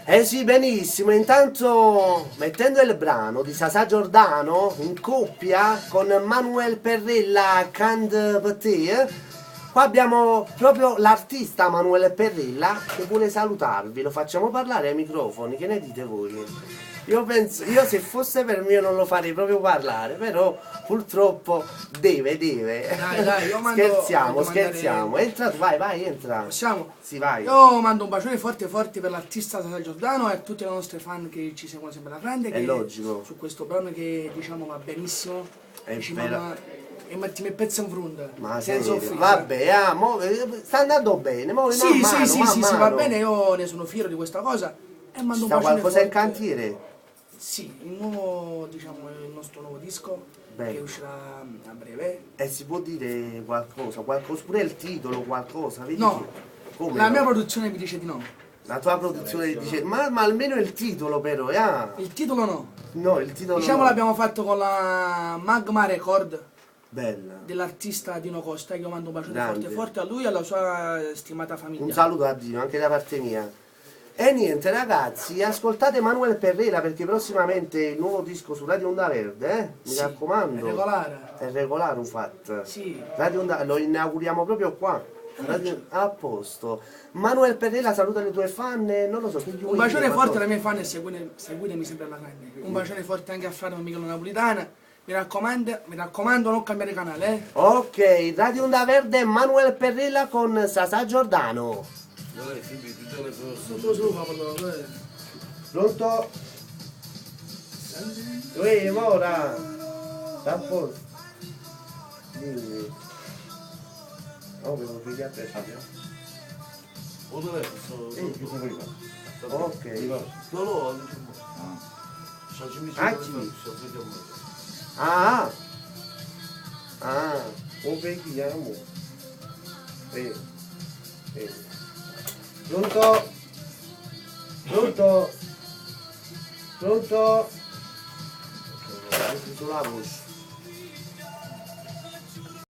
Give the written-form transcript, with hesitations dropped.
Eh sì, benissimo. Intanto mettendo il brano di Sasà Giordano in coppia con Manuel Perrella Cand Paté, qua abbiamo proprio l'artista Manuel Perrella che vuole salutarvi. Lo facciamo parlare ai microfoni, che ne dite voi? Io se fosse per me non lo farei proprio parlare, però purtroppo deve. Dai, io mando, Scherziamo. Entra tu, vai, entra. Possiamo? Sì, vai. Io mando un bacione forte per l'artista Sasà Giordano e a tutti i nostri fan che ci seguono sempre alla grande. È logico. Su questo brano che diciamo va benissimo. È Ci vero. e metti pezzo in front. Ma senza offesa. vabbè, sta andando bene, Sì, man mano. va bene, io ne sono fiero di questa cosa. E mando un Sta bacione qualcosa in forte. cantiere? Sì, il nostro nuovo disco Bene. che uscirà a breve. E si può dire qualcosa, pure il titolo, qualcosa, vedi? No, Come la no? mia produzione mi dice di no. La tua produzione dice, ma almeno il titolo però, Il titolo no. No, il titolo Diciamo no. l'abbiamo fatto con la Magma Record Bella. dell'artista Dino Costa, che io mando un bacione Grande. forte a lui e alla sua stimata famiglia. Un saluto a Dino, anche da parte mia. E niente ragazzi, ascoltate Manuel Perrella perché prossimamente il nuovo disco su Radio Onda Verde, mi Sì, raccomando. è regolare. È regolare infatti. Sì. Radio Onda, lo inauguriamo proprio qua. A posto. Manuel Perrella saluta le tue fan e non lo so, che gli Un vuoi bacione dire forte qualcosa? alle mie fan e seguitemi sempre alla grande. Un bacione forte anche a Faro Michelo Napolitana. Mi raccomando non cambiare canale, eh. Ok, Radio Onda Verde Manuel Perrella con Sasà Giordano. Pronto? Uè, Mora! Sta a posto? Dimmi. Oh, devo pigliare a te, Ok. Ah! Come vediamo? Pronto? Pronto? Pronto? Sulla voce.